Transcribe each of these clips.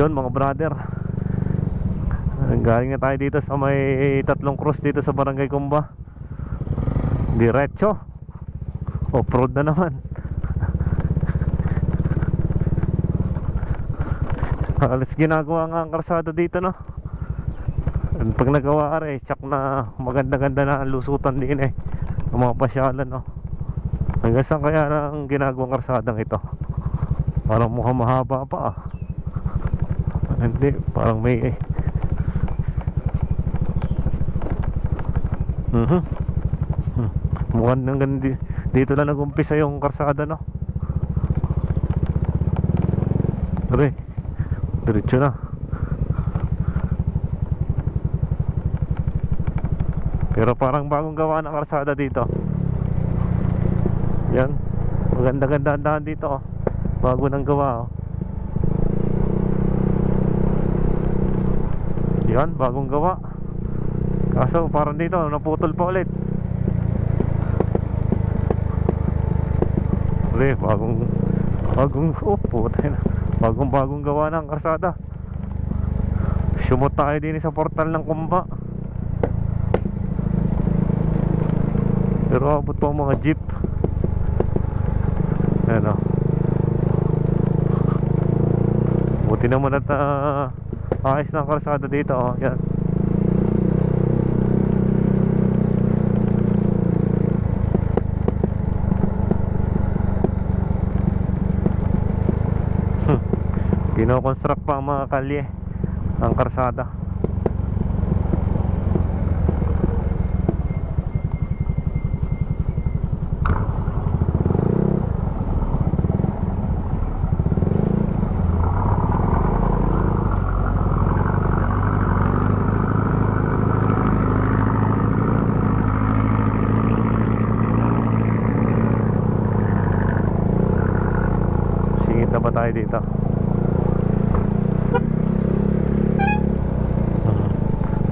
Yun mga brother, galing na tayo dito sa may tatlong cross dito sa Barangay Kumba. Diretso off-road na naman. Halos ginagawa nga ang karsada dito, no? Pag nagawa are, tsak na maganda-ganda na ang lusutan din eh, ang mga pasyalan, no? Hanggang saan kaya ang ginagawang karsadang ito? Parang mukhang mahaba pa ah. Hindi, parang may mukhang hanggang dito lang nag-umpisa yung karsada, no? Pare, diretso na. Pero parang bagong gawa ng karsada dito. Yan, maganda-ganda ang daan dito, oh. Bago nang gawa, oh. Yan, bagong gawa. Kaso parang dito naputol pa ulit. Ulit, bagong gawa ng karsada. Sumot tayo din sa portal ng Kumba. Pero abot pa ang mga jeep. Ayan, oh. Buti naman at ayos ng karsada dito, oh. Yan. Kino-construct pa ang mga kalye, ang karsada. Singit na ba tayo dito?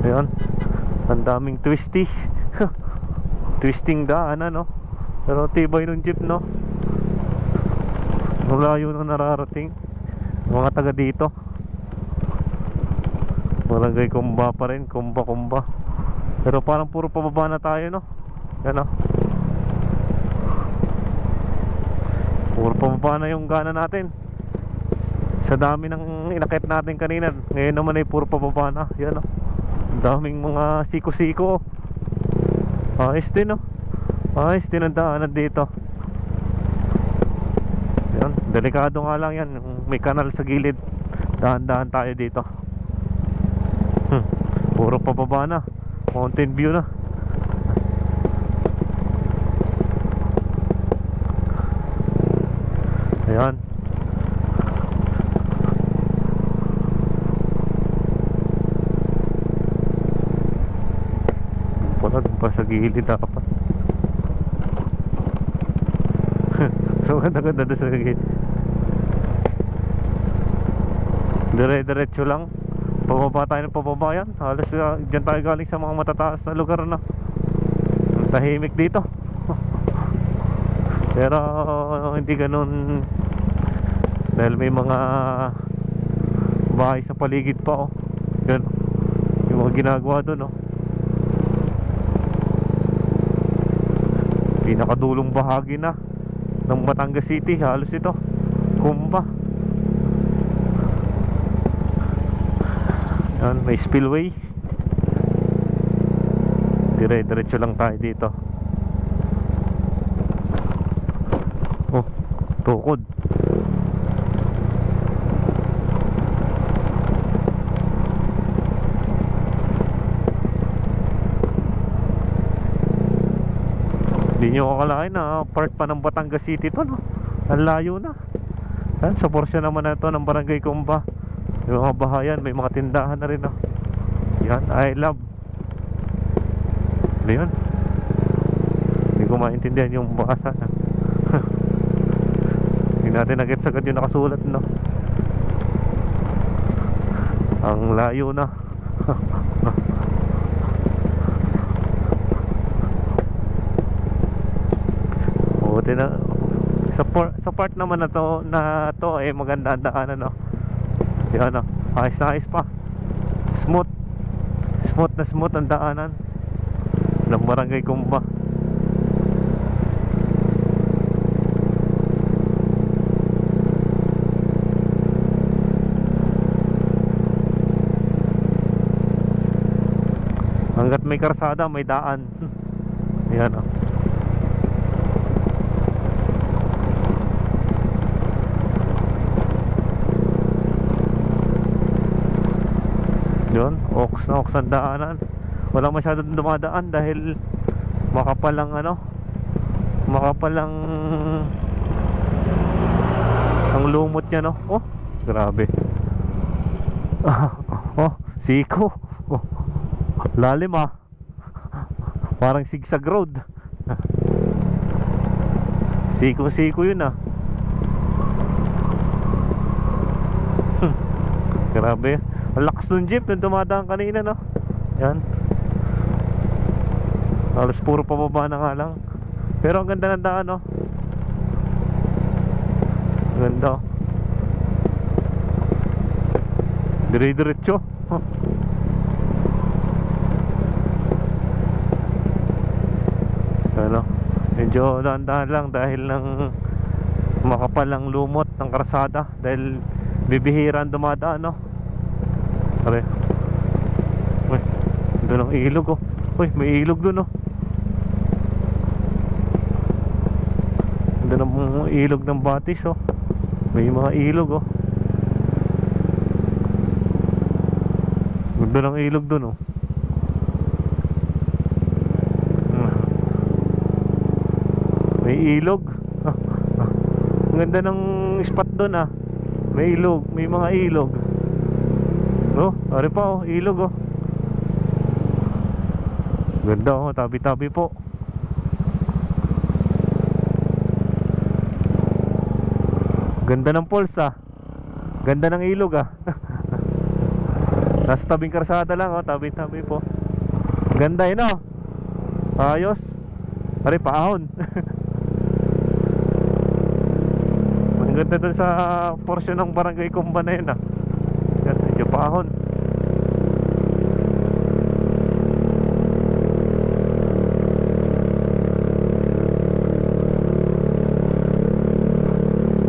Ayan, ang daming twisty. Twisting daan, ano? Pero tibay ng jeep, no? Malayo na nararating mga taga dito. Barangay Kumba pa rin, Kumba. Pero parang puro pababa na tayo, no? Yan, no? Puro pababa na yung gana natin. Sa dami ng inakit natin kanina, ngayon naman ay puro pababa na. Yan, no? Daming mga siko-siko. Ayos din, no? Ayos din ang daanan dito. Yan, delikado nga lang yan. May kanal sa gilid. Dahan-dahan tayo dito. Puro pababa na. Mountain view na. Ayan. Pa sa gilid dapat. So ganda-ganda doon sa gilid. Dire-diretso lang. Pababa tayo ng pababa yan. Halos dyan tayo galing sa mga matataas na lugar na. Ang tahimik dito. Pero hindi ganun. Dahil may mga bahay sa paligid pa, oh. Yan. Yung mga ginagawa doon, oh. Pinakadulong bahagi na ng Batangas City, halos ito, Kumba. Yan, may spillway. Dire-diretso lang tayo dito. Oh, tukod. Hindi nyo akalain na part pa ng Batangas City to, no? Ang layo na. Yan, sa portion naman na ito ng Barangay Kumba, may mga bahayan, may mga tindahan na rin, no? Yan, I love. Ano yun? Hindi ko maintindihan yung basa. Hindi natin nag-gets agad yung nakasulat, no? Ang layo na. Buti na sa part naman na to eh maganda ang daanan, no? Yan o, ayos na ayos pa. Smooth. Smooth na smooth ang daanan ng Barangay Kumba. Hanggat may karsada, may daan. Yan o. Yun, oks na oks ang daanan. Wala masyadong dumadaan dahil makapal ang makapal ang lumot niya, no? Oh, grabe. Oh, siko. Oh, lalim ah. Parang zigzag road. Siko-siko yun ah. Grabe. Ang lakas ng jeep nung dumadaan kanina, no? Yan. Halos puro pababa na nga lang. Pero ang ganda ng daan, no? Ganda. Dire-diretso. Ano? Medyo dahan-dahan lang dahil ng makapal ang lumot ng karsada. Dahil bibihira ang dumadaan, no? Pare. Uy, doon ang ilog, oh. Uy, may ilog doon, oh. Doon ang ilog ng Batis, oh. May mga ilog, oh. Doon ang ilog doon, oh. May ilog. Ang ganda ng spot doon, ah. May ilog, may mga ilog. Oh, ari pa, oh, ilog, oh. Ganda, oh, tabi-tabi po. Ganda ng falls, ah. Ganda ng ilog, ah. Nasa tabing karsada lang, oh, tabi-tabi po. Ganda yun, oh. Ayos. Ari, paahon. Ang ganda dun sa portion ng Barangay Kumba na yun, ah. Ganda, medyo paahon.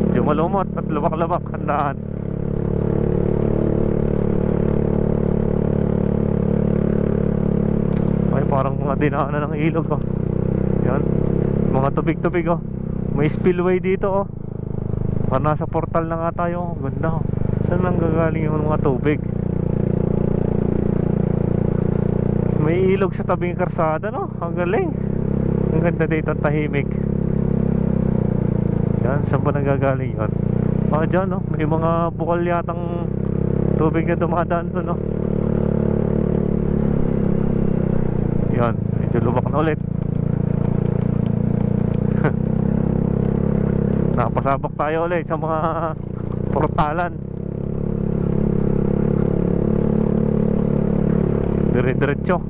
Medyo malumot at lubak-lubak ang daan. Ay, parang mga dinaanan ng ilog, oh. Yan, mga tubig-tubig, oh. May spillway dito, oh. Parang nasa portal na nga tayo, oh. Ganda, oh. Saan lang gagaling yung mga tubig? May ilog sa tabing karsada, no? Ang galing. Ang ganda dito, tahimik. Yan, saan ba nanggagaling yun? Ah, dyan, no? May mga bukal yatang tubig na dumadaan doon, no? Yan, medyo lubak na ulit. Napasabak tayo ulit sa mga portalan. Dire-diretso.